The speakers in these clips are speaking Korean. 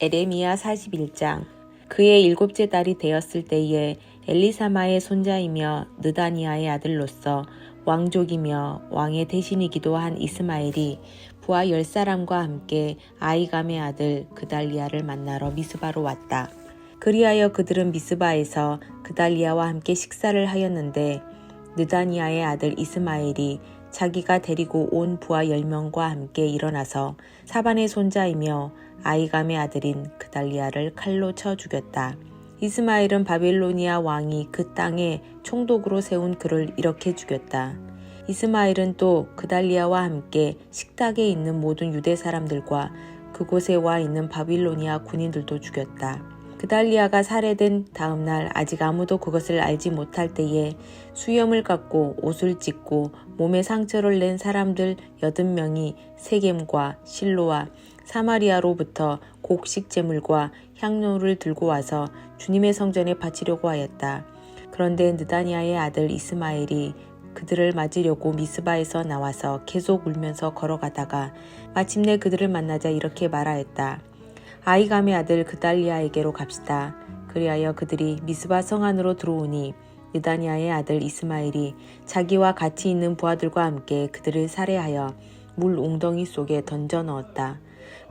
에레미야 41장. 그의 7째 달이 되었을 때에 엘리사마의 손자이며 느다니아의 아들로서 왕족이며 왕의 대신이기도 한 이스마엘이 부하 10사람과 함께 아히감의 아들 그달리아를 만나러 미스바로 왔다. 그리하여 그들은 미스바에서 그달리아와 함께 식사를 하였는데 느다니아의 아들 이스마엘이 자기가 데리고 온 부하 10명과 함께 일어나서 사반의 손자이며 아히감의 아들인 그달리아를 칼로 쳐 죽였다. 이스마엘은 바빌로니아 왕이 그 땅에 총독으로 세운 그를 이렇게 죽였다. 이스마엘은 또 그달리아와 함께 식탁에 있는 모든 유대 사람들과 그곳에 와 있는 바빌로니아 군인들도 죽였다. 그달리아가 살해된 다음 날 아직 아무도 그것을 알지 못할 때에 수염을 깎고 옷을 찢고 몸에 상처를 낸 사람들 80명이 세겜과 실로와 사마리아로부터 곡식 제물과 향료를 들고 와서 주님의 성전에 바치려고 하였다. 그런데 느다니아의 아들 이스마엘이 그들을 맞으려고 미스바에서 나와서 계속 울면서 걸어가다가 마침내 그들을 만나자 이렇게 말하였다. 아히감의 아들 그달리아에게로 갑시다. 그리하여 그들이 미스바 성 안으로 들어오니 느다니아의 아들 이스마엘이 자기와 같이 있는 부하들과 함께 그들을 살해하여 물 웅덩이 속에 던져 넣었다.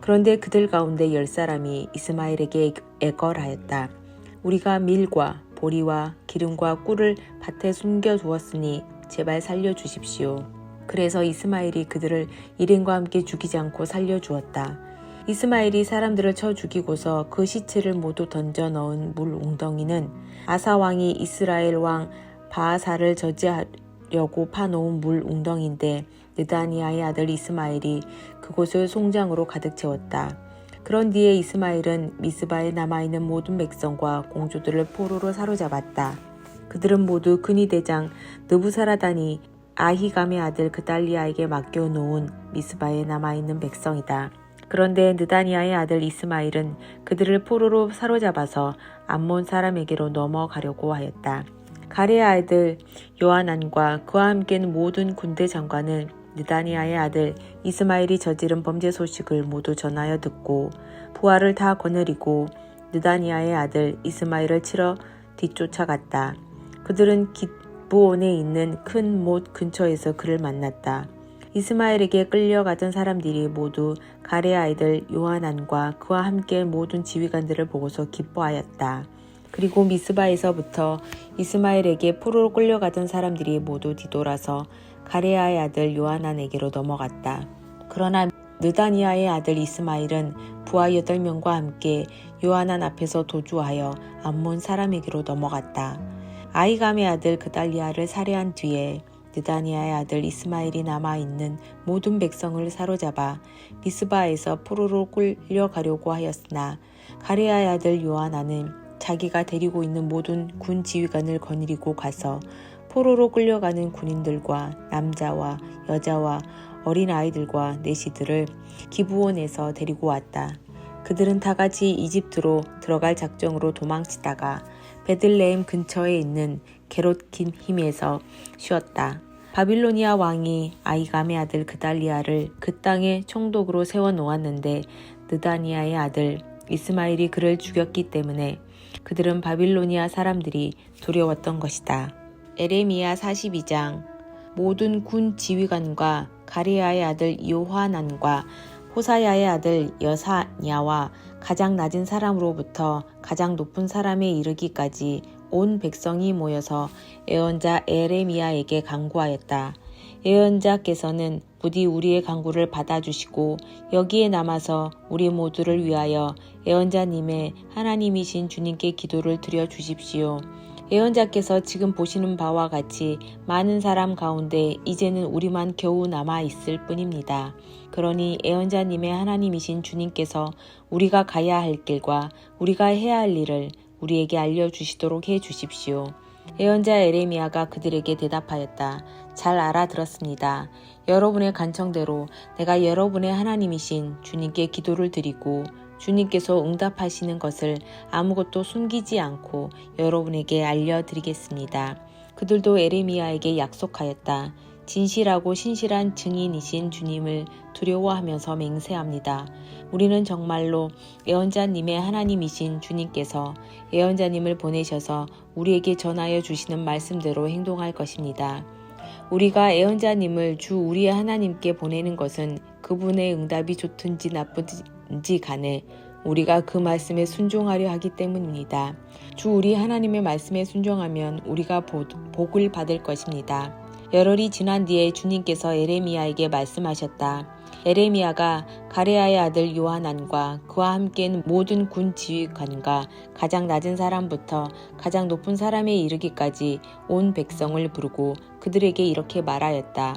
그런데 그들 가운데 10사람이 이스마엘에게 애걸하였다. 우리가 밀과 보리와 기름과 꿀을 밭에 숨겨두었으니 제발 살려주십시오. 그래서 이스마엘이 그들을 일행과 함께 죽이지 않고 살려주었다. 이스마엘이 사람들을 쳐 죽이고서 그 시체를 모두 던져 넣은 물 웅덩이는 아사 왕이 이스라엘 왕 바하사를 저지하려고 파놓은 물 웅덩이인데 느다니아의 아들 이스마엘이 그곳을 송장으로 가득 채웠다. 그런 뒤에 이스마엘은 미스바에 남아있는 모든 백성과 공주들을 포로로 사로잡았다. 그들은 모두 근위대장 느부사라단이 아히감의 아들 그달리아에게 맡겨놓은 미스바에 남아있는 백성이다. 그런데 느다니아의 아들 이스마엘은 그들을 포로로 사로잡아서 암몬 사람에게로 넘어가려고 하였다. 가레의 아들 요하난과 그와 함께는 모든 군대 장관은 느다니아의 아들 이스마엘이 저지른 범죄 소식을 모두 전하여 듣고 부하를 다 거느리고 느다니아의 아들 이스마엘을 치러 뒤쫓아갔다. 그들은 기브온에 있는 큰 못 근처에서 그를 만났다. 이스마엘에게 끌려가던 사람들이 모두 가레의 아이들 요하난과 그와 함께 모든 지휘관들을 보고서 기뻐하였다. 그리고 미스바에서부터 이스마엘에게 포로로 끌려가던 사람들이 모두 뒤돌아서 가레아의 아들 요하난에게로 넘어갔다. 그러나 느다니아의 아들 이스마엘은 부하 8명과 함께 요하난 앞에서 도주하여 암몬 사람에게로 넘어갔다. 아히감의 아들 그달리아를 살해한 뒤에 느다니아의 아들 이스마엘이 남아있는 모든 백성을 사로잡아 미스바에서 포로로 끌려가려고 하였으나 가레아의 아들 요하난은 자기가 데리고 있는 모든 군 지휘관을 거느리고 가서 포로로 끌려가는 군인들과 남자와 여자와 어린아이들과 내시들을 기브온에서 데리고 왔다. 그들은 다 같이 이집트로 들어갈 작정으로 도망치다가 베들레헴 근처에 있는 게롯긴힘에서 쉬었다. 바빌로니아 왕이 아히감의 아들 그달리아를 그 땅에 총독으로 세워놓았는데 느다니아의 아들 이스마엘이 그를 죽였기 때문에 그들은 바빌로니아 사람들이 두려웠던 것이다. 에레미야 42장. 모든 군 지휘관과 가레아의 아들 요하난과 호사야의 아들 여사냐와 가장 낮은 사람으로부터 가장 높은 사람에 이르기까지 온 백성이 모여서 예언자 에레미야에게 간구하였다. 예언자께서는 부디 우리의 간구를 받아주시고 여기에 남아서 우리 모두를 위하여 예언자님의 하나님이신 주님께 기도를 드려 주십시오. 예언자께서 지금 보시는 바와 같이 많은 사람 가운데 이제는 우리만 겨우 남아 있을 뿐입니다. 그러니 예언자님의 하나님이신 주님께서 우리가 가야 할 길과 우리가 해야 할 일을 우리에게 알려주시도록 해 주십시오. 예언자 에레미야가 그들에게 대답하였다. 잘 알아들었습니다. 여러분의 간청대로 내가 여러분의 하나님이신 주님께 기도를 드리고 주님께서 응답하시는 것을 아무것도 숨기지 않고 여러분에게 알려드리겠습니다. 그들도 에레미야에게 약속하였다. 진실하고 신실한 증인이신 주님을 두려워하면서 맹세합니다. 우리는 정말로 예언자님의 하나님이신 주님께서 예언자님을 보내셔서 우리에게 전하여 주시는 말씀대로 행동할 것입니다. 우리가 예언자님을 주 우리의 하나님께 보내는 것은 그분의 응답이 좋든지 나쁘든지 간에 우리가 그 말씀에 순종하려 하기 때문입니다. 주 우리 하나님의 말씀에 순종하면 우리가 복을 받을 것입니다. 열흘이 지난 뒤에 주님께서 에레미야에게 말씀하셨다. 에레미야가 가레아의 아들 요하난과 그와 함께는 모든 군 지휘관과 가장 낮은 사람부터 가장 높은 사람에 이르기까지 온 백성을 부르고 그들에게 이렇게 말하였다.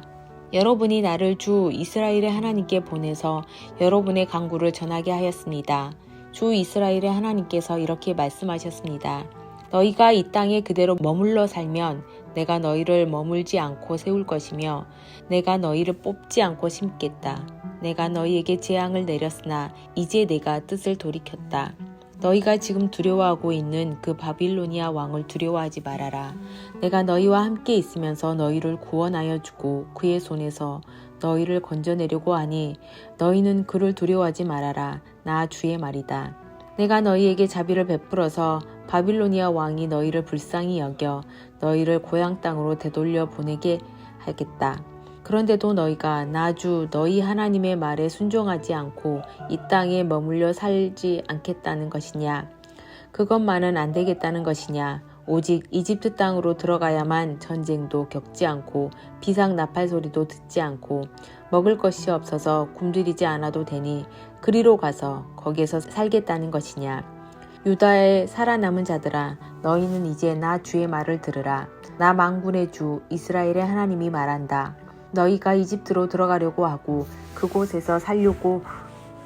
여러분이 나를 주 이스라엘의 하나님께 보내서 여러분의 간구를 전하게 하였습니다. 주 이스라엘의 하나님께서 이렇게 말씀하셨습니다. 너희가 이 땅에 그대로 머물러 살면 내가 너희를 머물지 않고 세울 것이며 내가 너희를 뽑지 않고 심겠다. 내가 너희에게 재앙을 내렸으나 이제 내가 뜻을 돌이켰다. 너희가 지금 두려워하고 있는 그 바빌로니아 왕을 두려워하지 말아라. 내가 너희와 함께 있으면서 너희를 구원하여 주고 그의 손에서 너희를 건져내려고 하니 너희는 그를 두려워하지 말아라. 나 주의 말이다. 내가 너희에게 자비를 베풀어서 바빌로니아 왕이 너희를 불쌍히 여겨 너희를 고향 땅으로 되돌려 보내게 하겠다. 그런데도 너희가 나 주 너희 하나님의 말에 순종하지 않고 이 땅에 머물러 살지 않겠다는 것이냐? 그것만은 안 되겠다는 것이냐? 오직 이집트 땅으로 들어가야만 전쟁도 겪지 않고 비상 나팔 소리도 듣지 않고 먹을 것이 없어서 굶주리지 않아도 되니 그리로 가서 거기에서 살겠다는 것이냐? 유다의 살아남은 자들아, 너희는 이제 나 주의 말을 들으라. 나 만군의 주 이스라엘의 하나님이 말한다. 너희가 이집트로 들어가려고 하고 그곳에서 살려고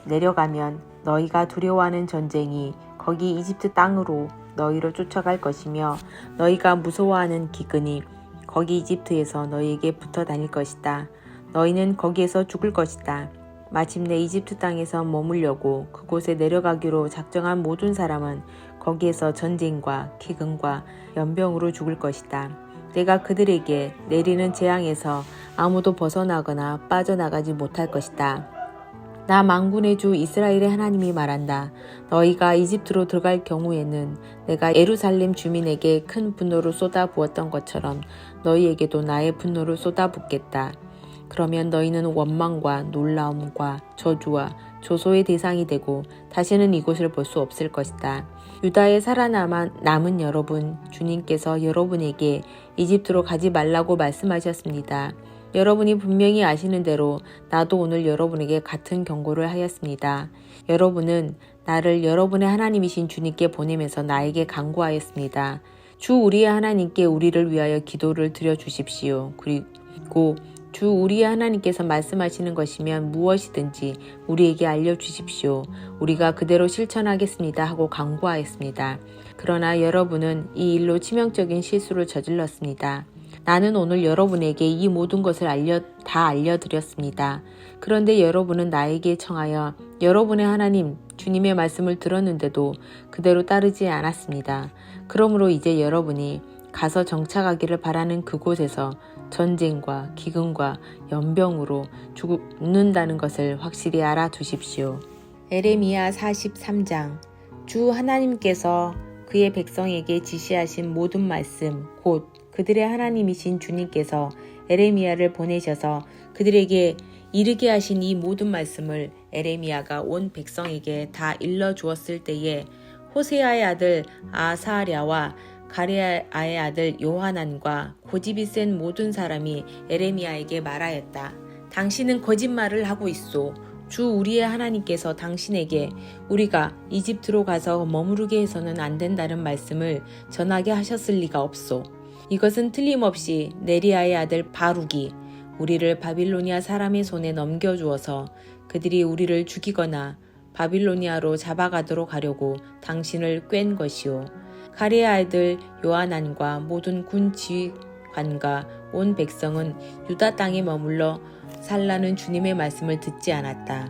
내려가면 너희가 두려워하는 전쟁이 거기 이집트 땅으로 너희를 쫓아갈 것이며 너희가 무서워하는 기근이 거기 이집트에서 너희에게 붙어 다닐 것이다. 너희는 거기에서 죽을 것이다. 마침내 이집트 땅에서 머물려고 그곳에 내려가기로 작정한 모든 사람은 거기에서 전쟁과 기근과 연병으로 죽을 것이다. 내가 그들에게 내리는 재앙에서 아무도 벗어나거나 빠져나가지 못할 것이다. 나 만군의 주 이스라엘의 하나님이 말한다. 너희가 이집트로 들어갈 경우에는 내가 예루살렘 주민에게 큰 분노를 쏟아 부었던 것처럼 너희에게도 나의 분노를 쏟아 붓겠다. 그러면 너희는 원망과 놀라움과 저주와 조소의 대상이 되고 다시는 이곳을 볼 수 없을 것이다. 유다에 살아남은 여러분, 주님께서 여러분에게 이집트로 가지 말라고 말씀하셨습니다. 여러분이 분명히 아시는 대로 나도 오늘 여러분에게 같은 경고를 하였습니다. 여러분은 나를 여러분의 하나님이신 주님께 보내면서 나에게 간구하였습니다. 주 우리의 하나님께 우리를 위하여 기도를 드려 주십시오. 그리고 주 우리의 하나님께서 말씀하시는 것이면 무엇이든지 우리에게 알려주십시오. 우리가 그대로 실천하겠습니다 하고 간구하였습니다. 그러나 여러분은 이 일로 치명적인 실수를 저질렀습니다. 나는 오늘 여러분에게 이 모든 것을 다 알려드렸습니다. 그런데 여러분은 나에게 청하여 여러분의 하나님 주님의 말씀을 들었는데도 그대로 따르지 않았습니다. 그러므로 이제 여러분이 가서 정착하기를 바라는 그곳에서 전쟁과 기근과 연병으로 죽는다는 것을 확실히 알아두십시오. 에레미야 43장. 주 하나님께서 그의 백성에게 지시하신 모든 말씀, 곧 그들의 하나님이신 주님께서 에레미야를 보내셔서 그들에게 이르게 하신 이 모든 말씀을 에레미야가 온 백성에게 다 일러주었을 때에 호세아의 아들 아사랴와 가레아의 아들 요하난과 고집이 센 모든 사람이 에레미야에게 말하였다. 당신은 거짓말을 하고 있소. 주 우리의 하나님께서 당신에게 우리가 이집트로 가서 머무르게 해서는 안 된다는 말씀을 전하게 하셨을 리가 없소. 이것은 틀림없이 네리아의 아들 바룩이 우리를 바빌로니아 사람의 손에 넘겨주어서 그들이 우리를 죽이거나 바빌로니아로 잡아가도록 하려고 당신을 꿰은 것이오. 가레아 아들 요하난과 모든 군 지휘관과 온 백성은 유다 땅에 머물러 살라는 주님의 말씀을 듣지 않았다.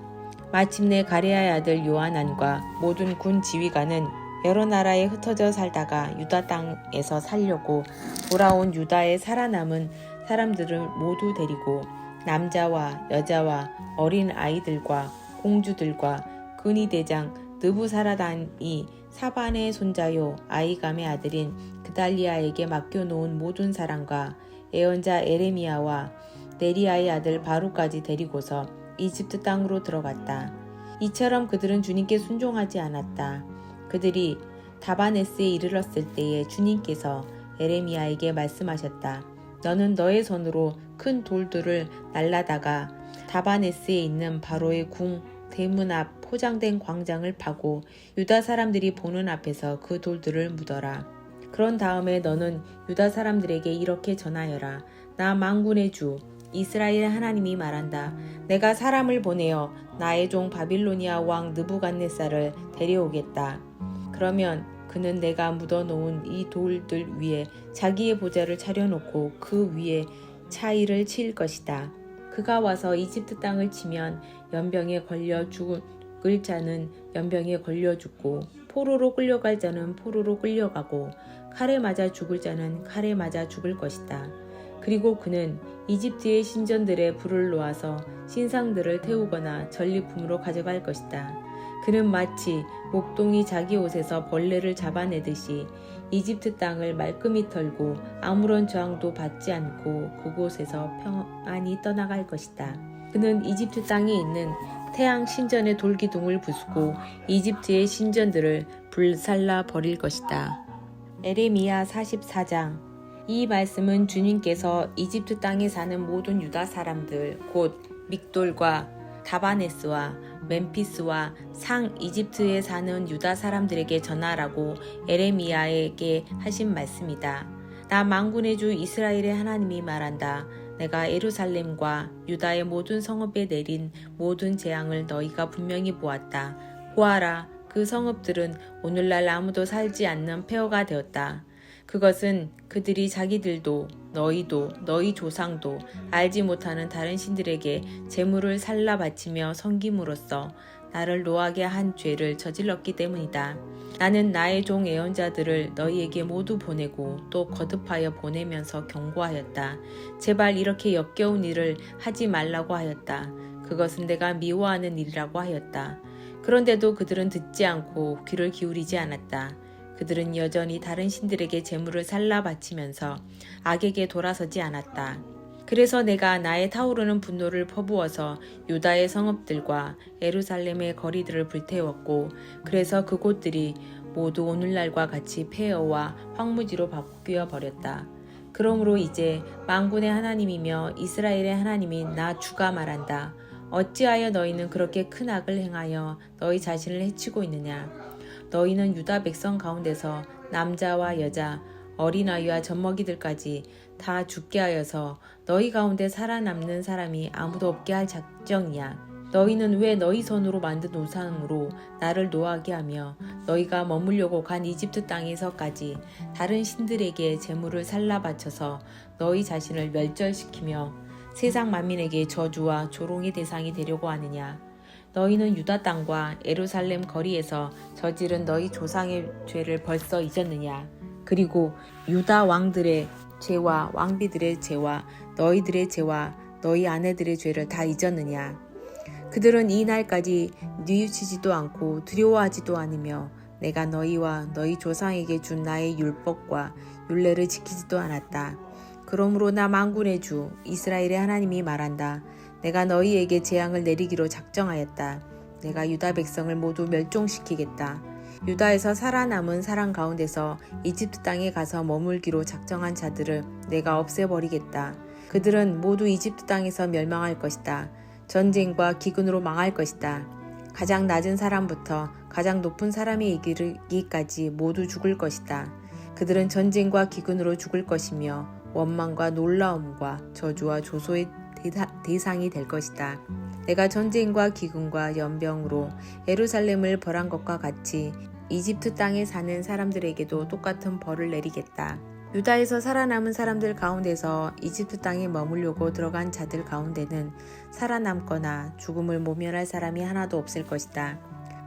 마침내 가레아의 아들 요하난과 모든 군 지휘관은 여러 나라에 흩어져 살다가 유다 땅에서 살려고 돌아온 유다에 살아남은 사람들을 모두 데리고 남자와 여자와 어린 아이들과 공주들과 근위대장 느부사라단이 사반의 손자요 아이감의 아들인 그달리아에게 맡겨놓은 모든 사람과 예언자 에레미야와 네리야의 아들 바룩까지 데리고서 이집트 땅으로 들어갔다. 이처럼 그들은 주님께 순종하지 않았다. 그들이 다바네스에 이르렀을 때에 주님께서 에레미야에게 말씀하셨다. 너는 너의 손으로 큰 돌들을 날라다가 다바네스에 있는 바로의 궁 대문 앞 포장된 광장을 파고 유다 사람들이 보는 앞에서 그 돌들을 묻어라. 그런 다음에 너는 유다 사람들에게 이렇게 전하여라. 나 만군의 주 이스라엘의 하나님이 말한다. 내가 사람을 보내어 나의 종 바빌로니아 왕 느부갓네살을 데려오겠다. 그러면 그는 내가 묻어놓은 이 돌들 위에 자기의 보좌를 차려놓고 그 위에 차이를 칠 것이다. 그가 와서 이집트 땅을 치면 연병에 걸려 죽을 자는 연병에 걸려 죽고 포로로 끌려갈 자는 포로로 끌려가고 칼에 맞아 죽을 자는 칼에 맞아 죽을 것이다. 그리고 그는 이집트의 신전들에 불을 놓아서 신상들을 태우거나 전리품으로 가져갈 것이다. 그는 마치 목동이 자기 옷에서 벌레를 잡아내듯이 이집트 땅을 말끔히 털고 아무런 저항도 받지 않고 그곳에서 평안히 떠나갈 것이다. 그는 이집트 땅에 있는 태양 신전의 돌기둥을 부수고 이집트의 신전들을 불살라 버릴 것이다. 에레미야 44장. 이 말씀은 주님께서 이집트 땅에 사는 모든 유다 사람들 곧 믹돌과 다바네스와 멤피스와 상 이집트에 사는 유다 사람들에게 전하라고 에레미야에게 하신 말씀이다. 나 만군의 주 이스라엘의 하나님이 말한다. 내가 예루살렘과 유다의 모든 성읍에 내린 모든 재앙을 너희가 분명히 보았다. 보아라, 그 성읍들은 오늘날 아무도 살지 않는 폐허가 되었다. 그것은 그들이 자기들도 너희도 너희 조상도 알지 못하는 다른 신들에게 제물을 살라 바치며 섬김으로써 나를 노하게 한 죄를 저질렀기 때문이다. 나는 나의 종 예언자들을 너희에게 모두 보내고 또 거듭하여 보내면서 경고하였다. 제발 이렇게 역겨운 일을 하지 말라고 하였다. 그것은 내가 미워하는 일이라고 하였다. 그런데도 그들은 듣지 않고 귀를 기울이지 않았다. 그들은 여전히 다른 신들에게 제물을 살라 바치면서 악에게 돌아서지 않았다. 그래서 내가 나의 타오르는 분노를 퍼부어서 유다의 성읍들과 예루살렘의 거리들을 불태웠고 그래서 그곳들이 모두 오늘날과 같이 폐허와 황무지로 바뀌어 버렸다. 그러므로 이제 만군의 하나님이며 이스라엘의 하나님인 나 주가 말한다. 어찌하여 너희는 그렇게 큰 악을 행하여 너희 자신을 해치고 있느냐. 너희는 유다 백성 가운데서 남자와 여자, 어린아이와 젖먹이들까지 다 죽게 하여서 너희 가운데 살아남는 사람이 아무도 없게 할 작정이야. 너희는 왜 너희 손으로 만든 우상으로 나를 노하게 하며 너희가 머물려고 간 이집트 땅에서까지 다른 신들에게 제물을 살라 바쳐서 너희 자신을 멸절시키며 세상 만민에게 저주와 조롱의 대상이 되려고 하느냐. 너희는 유다 땅과 예루살렘 거리에서 저지른 너희 조상의 죄를 벌써 잊었느냐. 그리고 유다 왕들의 죄와 왕비들의 죄와 너희들의 죄와 너희 아내들의 죄를 다 잊었느냐. 그들은 이 날까지 뉘우치지도 않고 두려워하지도 않으며 내가 너희와 너희 조상에게 준 나의 율법과 율례를 지키지도 않았다. 그러므로 나 만군의 주 이스라엘의 하나님이 말한다. 내가 너희에게 재앙을 내리기로 작정하였다. 내가 유다 백성을 모두 멸종시키겠다. 유다에서 살아남은 사람 가운데서 이집트 땅에 가서 머물기로 작정한 자들을 내가 없애버리겠다. 그들은 모두 이집트 땅에서 멸망할 것이다. 전쟁과 기근으로 망할 것이다. 가장 낮은 사람부터 가장 높은 사람에 이르기까지 모두 죽을 것이다. 그들은 전쟁과 기근으로 죽을 것이며 원망과 놀라움과 저주와 조소의 대상이 될 것이다. 내가 전쟁과 기근과 연병으로 예루살렘을 벌한 것과 같이 이집트 땅에 사는 사람들에게도 똑같은 벌을 내리겠다. 유다에서 살아남은 사람들 가운데서 이집트 땅에 머물려고 들어간 자들 가운데는 살아남거나 죽음을 모면할 사람이 하나도 없을 것이다.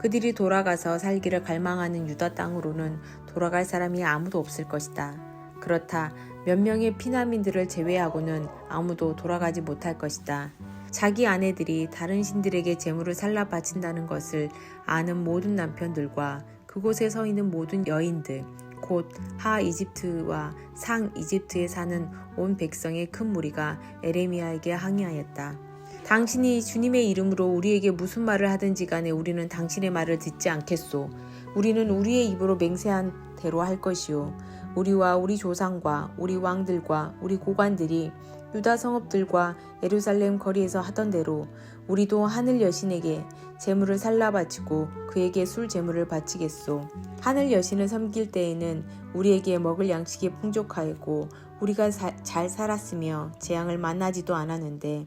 그들이 돌아가서 살기를 갈망하는 유다 땅으로는 돌아갈 사람이 아무도 없을 것이다. 그렇다. 몇 명의 피난민들을 제외하고는 아무도 돌아가지 못할 것이다. 자기 아내들이 다른 신들에게 제물을 살라 바친다는 것을 아는 모든 남편들과 그곳에 서 있는 모든 여인들, 곧 하 이집트와 상 이집트에 사는 온 백성의 큰 무리가 에레미야에게 항의하였다. 당신이 주님의 이름으로 우리에게 무슨 말을 하든지 간에 우리는 당신의 말을 듣지 않겠소. 우리는 우리의 입으로 맹세한 대로 할 것이요. 우리와 우리 조상과 우리 왕들과 우리 고관들이 유다 성읍들과 예루살렘 거리에서 하던 대로 우리도 하늘 여신에게 제물을 살라 바치고 그에게 술 제물을 바치겠소. 하늘 여신을 섬길 때에는 우리에게 먹을 양식이 풍족하였고 우리가 잘 살았으며 재앙을 만나지도 않았는데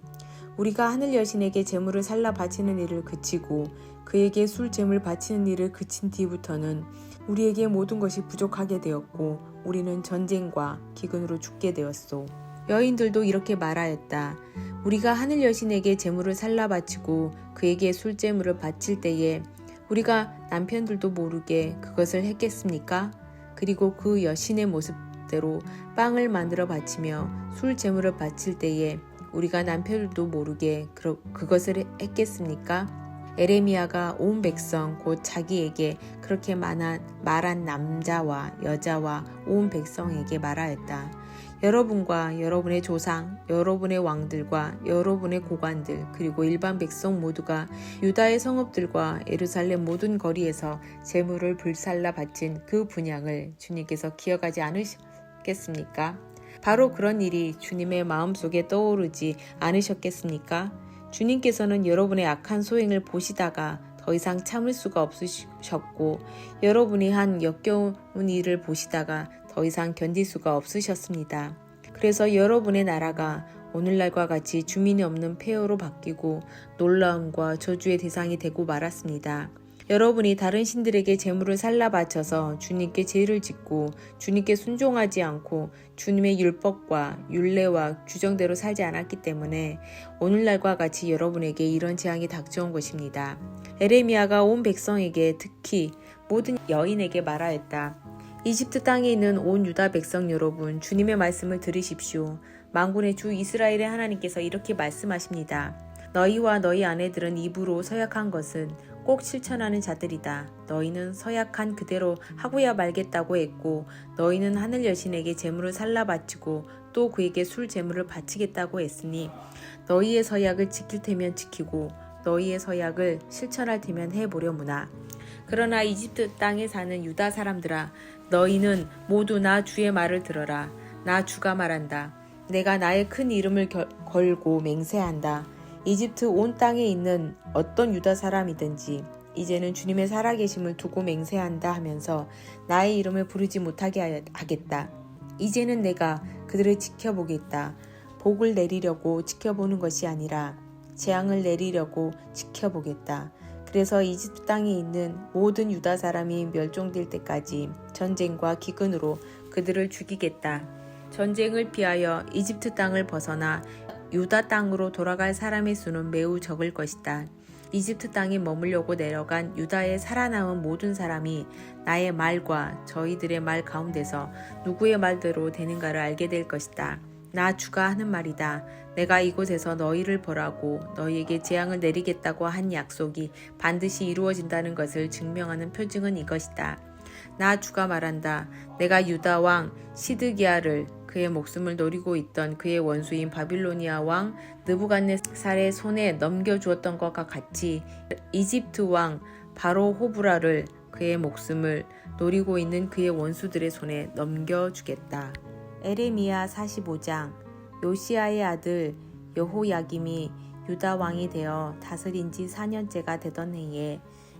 우리가 하늘 여신에게 제물을 살라 바치는 일을 그치고 그에게 술 제물 바치는 일을 그친 뒤부터는 우리에게 모든 것이 부족하게 되었고 우리는 전쟁과 기근으로 죽게 되었소. 여인들도 이렇게 말하였다. 우리가 하늘 여신에게 제물을 살라 바치고 그에게 술 제물을 바칠 때에 우리가 남편들도 모르게 그것을 했겠습니까? 그리고 그 여신의 모습대로 빵을 만들어 바치며 술 제물을 바칠 때에 우리가 남편들도 모르게 그것을 했겠습니까? 에레미야가 온 백성 곧 자기에게 그렇게 말한 남자와 여자와 온 백성에게 말하였다. 여러분과 여러분의 조상, 여러분의 왕들과 여러분의 고관들 그리고 일반 백성 모두가 유다의 성읍들과 예루살렘 모든 거리에서 제물을 불살라 바친 그 분향을 주님께서 기억하지 않으셨겠습니까? 바로 그런 일이 주님의 마음속에 떠오르지 않으셨겠습니까? 주님께서는 여러분의 악한 소행을 보시다가 더 이상 참을 수가 없으셨고 여러분이 한 역겨운 일을 보시다가 더 이상 견딜 수가 없으셨습니다. 그래서 여러분의 나라가 오늘날과 같이 주민이 없는 폐허로 바뀌고 놀라움과 저주의 대상이 되고 말았습니다. 여러분이 다른 신들에게 제물을 살라 바쳐서 주님께 죄를 짓고 주님께 순종하지 않고 주님의 율법과 율례와 규정대로 살지 않았기 때문에 오늘날과 같이 여러분에게 이런 재앙이 닥쳐온 것입니다. 에레미야가 온 백성에게 특히 모든 여인에게 말하였다. 이집트 땅에 있는 온 유다 백성 여러분, 주님의 말씀을 들으십시오. 만군의 주 이스라엘의 하나님께서 이렇게 말씀하십니다. 너희와 너희 아내들은 입으로 서약한 것은 꼭 실천하는 자들이다. 너희는 서약한 그대로 하고야 말겠다고 했고 너희는 하늘 여신에게 제물을 살라 바치고 또 그에게 술 제물을 바치겠다고 했으니 너희의 서약을 지킬 테면 지키고 너희의 서약을 실천할 테면 해보려무나. 그러나 이집트 땅에 사는 유다 사람들아, 너희는 모두 나 주의 말을 들어라. 나 주가 말한다. 내가 나의 큰 이름을 걸고 맹세한다. 이집트 온 땅에 있는 어떤 유다 사람이든지 이제는 주님의 살아계심을 두고 맹세한다 하면서 나의 이름을 부르지 못하게 하겠다. 이제는 내가 그들을 지켜보겠다. 복을 내리려고 지켜보는 것이 아니라 재앙을 내리려고 지켜보겠다. 그래서 이집트 땅에 있는 모든 유다 사람이 멸종될 때까지 전쟁과 기근으로 그들을 죽이겠다. 전쟁을 피하여 이집트 땅을 벗어나 유다 땅으로 돌아갈 사람의 수는 매우 적을 것이다. 이집트 땅에 머물려고 내려간 유다에 살아남은 모든 사람이 나의 말과 저희들의 말 가운데서 누구의 말대로 되는가를 알게 될 것이다. 나 주가 하는 말이다. 내가 이곳에서 너희를 벌하고 너희에게 재앙을 내리겠다고 한 약속이 반드시 이루어진다는 것을 증명하는 표징은 이것이다. 나 주가 말한다. 내가 유다 왕 시드기야를 그의 목숨을 노리고 있던 그의 원수인 바빌로니아 왕 느부갓네살의 손에 넘겨주었던 것과 같이 이집트 왕 바로 호브라를 그의 목숨을 노리고 있는 그의 원수들의 손에 넘겨주겠다. 에레미야 45장. 요시야의 아들 여호야김이 유다 왕이 되어 다스린 지 4년째가 되던 해에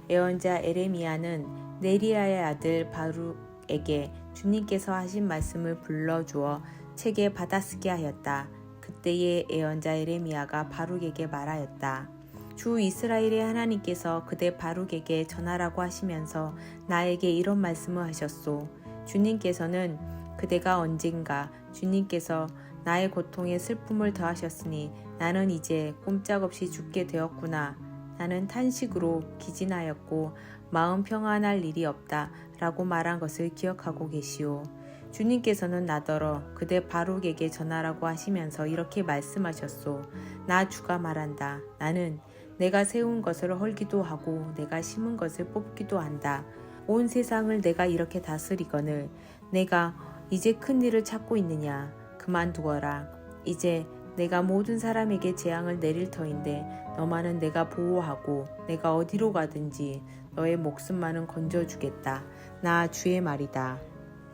예언자 에레미야는 네리야의 아들 바룩에게 주님께서 하신 말씀을 불러주어 책에 받아쓰게 하였다. 그때의 예언자 에레미야가 바룩에게 말하였다. 주 이스라엘의 하나님께서 그대 바룩에게 전하라고 하시면서 나에게 이런 말씀을 하셨소. 주님께서는 그대가 언젠가 주님께서 나의 고통에 슬픔을 더하셨으니 나는 이제 꼼짝없이 죽게 되었구나. 나는 탄식으로 기진하였고 마음 평안할 일이 없다 라고 말한 것을 기억하고 계시오. 주님께서는 나더러 그대 바룩에게 전하라고 하시면서 이렇게 말씀하셨소. 나 주가 말한다. 나는 내가 세운 것을 헐기도 하고 내가 심은 것을 뽑기도 한다. 온 세상을 내가 이렇게 다스리거늘 내가 이제 큰 일을 찾고 있느냐. 그만두어라. 이제 내가 모든 사람에게 재앙을 내릴 터인데 너만은 내가 보호하고 내가 어디로 가든지 너의 목숨만은 건져주겠다. 나 주의 말이다.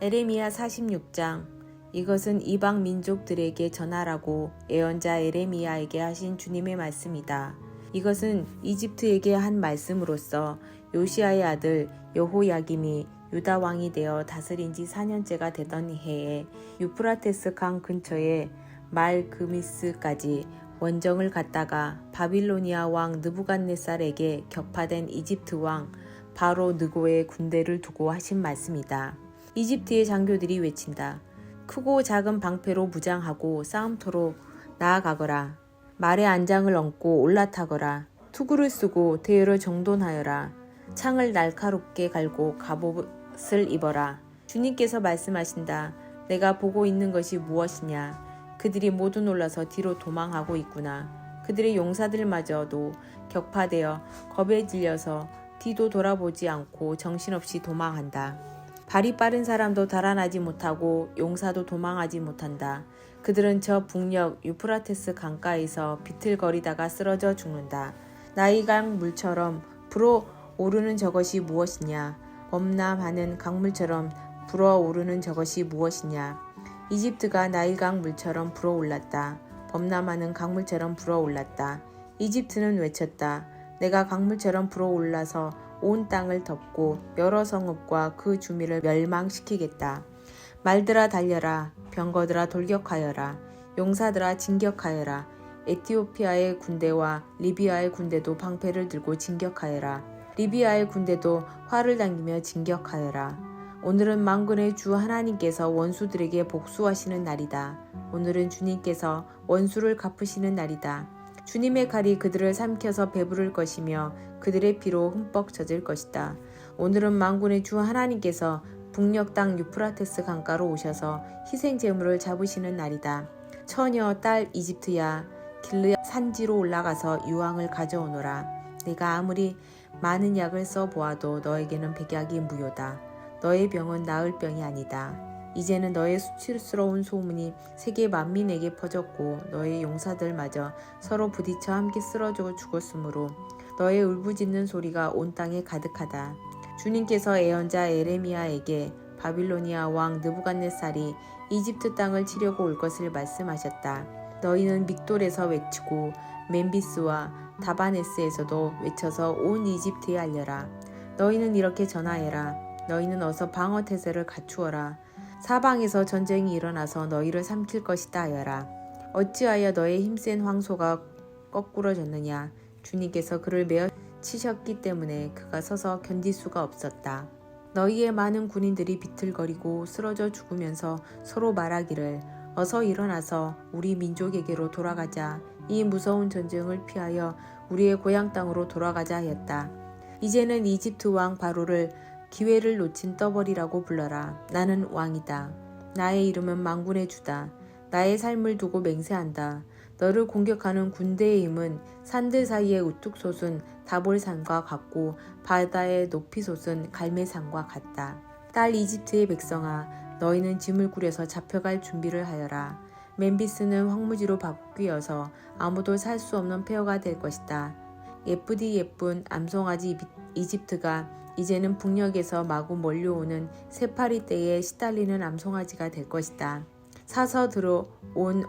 에레미야 46장. 이것은 이방 민족들에게 전하라고 예언자 에레미야에게 하신 주님의 말씀이다. 이것은 이집트에게 한 말씀으로써 요시야의 아들 여호야김이 유다 왕이 되어 다스린 지 4년째가 되던 해에 유프라테스 강 근처의 말그미스까지 원정을 갔다가 바빌로니아 왕 느부갓네살에게 격파된 이집트 왕 바로 느고의 군대를 두고 하신 말씀이다. 이집트의 장교들이 외친다. 크고 작은 방패로 무장하고 싸움터로 나아가거라. 말의 안장을 얹고 올라타거라. 투구를 쓰고 대열을 정돈하여라. 창을 날카롭게 갈고 갑옷을 입어라. 주님께서 말씀하신다. 내가 보고 있는 것이 무엇이냐. 그들이 모두 놀라서 뒤로 도망하고 있구나. 그들의 용사들마저도 격파되어 겁에 질려서 뒤도 돌아보지 않고 정신없이 도망한다. 발이 빠른 사람도 달아나지 못하고 용사도 도망하지 못한다. 그들은 저 북녘 유프라테스 강가에서 비틀거리다가 쓰러져 죽는다. 나일강 물처럼 불어오르는 저것이 무엇이냐. 범람하는 강물처럼 불어오르는 저것이 무엇이냐. 이집트가 나일강 물처럼 불어올랐다. 범람하는 강물처럼 불어올랐다. 이집트는 외쳤다. 내가 강물처럼 불어올라서 온 땅을 덮고 여러 성읍과 그 주민을 멸망시키겠다. 말들아 달려라. 병거들아 돌격하여라. 용사들아 진격하여라. 에티오피아의 군대와 리비아의 군대도 방패를 들고 진격하여라. 리비아의 군대도 활을 당기며 진격하여라. 오늘은 만군의 주 하나님께서 원수들에게 복수하시는 날이다. 오늘은 주님께서 원수를 갚으시는 날이다. 주님의 칼이 그들을 삼켜서 배부를 것이며 그들의 피로 흠뻑 젖을 것이다. 오늘은 만군의 주 하나님께서 북녘 땅 유프라테스 강가로 오셔서 희생 제물을 잡으시는 날이다. 처녀 딸 이집트야, 길르앗 산지로 올라가서 유황을 가져오너라. 내가 아무리 많은 약을 써보아도 너에게는 백약이 무효다. 너의 병은 나을 병이 아니다. 이제는 너의 수치스러운 소문이 세계 만민에게 퍼졌고 너의 용사들마저 서로 부딪혀 함께 쓰러져 죽었으므로 너의 울부짖는 소리가 온 땅에 가득하다. 주님께서 예언자 에레미야에게 바빌로니아 왕 느부갓네살이 이집트 땅을 치려고 올 것을 말씀하셨다. 너희는 믹돌에서 외치고 멤비스와 다바네스에서도 외쳐서 온 이집트에 알려라. 너희는 이렇게 전하여라. 너희는 어서 방어 태세를 갖추어라. 사방에서 전쟁이 일어나서 너희를 삼킬 것이다 하여라. 어찌하여 너의 힘센 황소가 거꾸러졌느냐. 주님께서 그를 메어 치셨기 때문에 그가 서서 견딜 수가 없었다. 너희의 많은 군인들이 비틀거리고 쓰러져 죽으면서 서로 말하기를 어서 일어나서 우리 민족에게로 돌아가자. 이 무서운 전쟁을 피하여 우리의 고향 땅으로 돌아가자 하였다. 이제는 이집트 왕 바로를 기회를 놓친 떠벌이라고 불러라. 나는 왕이다. 나의 이름은 만군의 주다. 나의 삶을 두고 맹세한다. 너를 공격하는 군대의 힘은 산들 사이에 우뚝 솟은 다볼산과 같고 바다의 높이 솟은 갈매산과 같다. 딸 이집트의 백성아, 너희는 짐을 꾸려서 잡혀갈 준비를 하여라. 멤비스는 황무지로 바뀌어서 아무도 살 수 없는 폐허가 될 것이다. 예쁘디 예쁜 암송아지 이집트가 이제는 북녘에서 마구 몰려오는 새파리 떼에 시달리는 암송아지가 될 것이다. 사서 들어온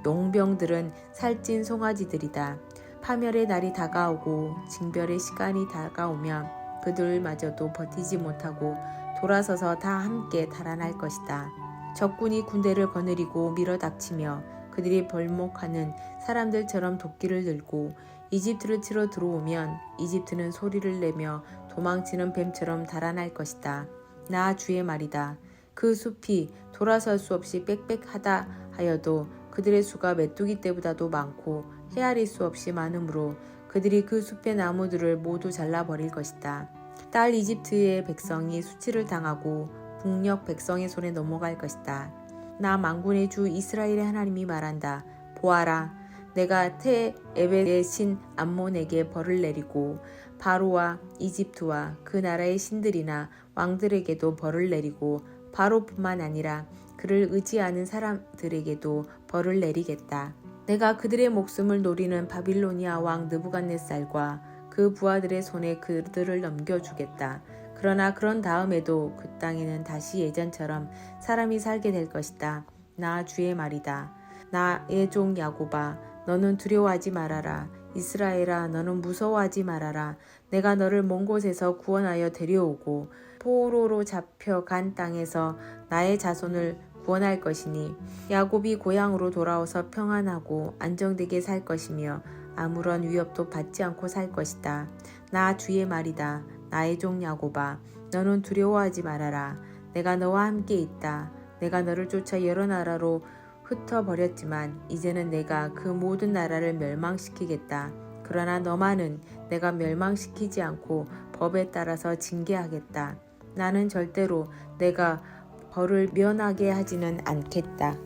용병들은 살찐 송아지들이다. 파멸의 날이 다가오고 징별의 시간이 다가오면 그들마저도 버티지 못하고 돌아서서 다 함께 달아날 것이다. 적군이 군대를 거느리고 밀어닥치며 그들이 벌목하는 사람들처럼 도끼를 들고 이집트를 치러 들어오면 이집트는 소리를 내며 도망치는 뱀처럼 달아날 것이다. 나 주의 말이다. 그 숲이 돌아설 수 없이 빽빽하다 하여도 그들의 수가 메뚜기 떼보다도 많고 헤아릴 수 없이 많으므로 그들이 그 숲의 나무들을 모두 잘라버릴 것이다. 딸 이집트의 백성이 수치를 당하고 북녘 백성의 손에 넘어갈 것이다. 나 만군의 주 이스라엘의 하나님이 말한다. 보아라, 내가 테에벳의 신 암몬에게 벌을 내리고 바로와 이집트와 그 나라의 신들이나 왕들에게도 벌을 내리고 바로뿐만 아니라 그를 의지하는 사람들에게도 벌을 내리겠다. 내가 그들의 목숨을 노리는 바빌로니아 왕 느부갓네살과 그 부하들의 손에 그들을 넘겨주겠다. 그러나 그런 다음에도 그 땅에는 다시 예전처럼 사람이 살게 될 것이다. 나 주의 말이다. 나의 종 야곱아, 너는 두려워하지 말아라. 이스라엘아, 너는 무서워하지 말아라. 내가 너를 먼 곳에서 구원하여 데려오고 포로로 잡혀간 땅에서 나의 자손을 구원할 것이니 야곱이 고향으로 돌아와서 평안하고 안정되게 살 것이며 아무런 위협도 받지 않고 살 것이다. 나 주의 말이다. 나의 종 야곱아, 너는 두려워하지 말아라. 내가 너와 함께 있다. 내가 너를 쫓아 여러 나라로 흩어버렸지만 이제는 내가 그 모든 나라를 멸망시키겠다. 그러나 너만은 내가 멸망시키지 않고 법에 따라서 징계하겠다. 나는 절대로 내가 벌을 면하게 하지는 않겠다.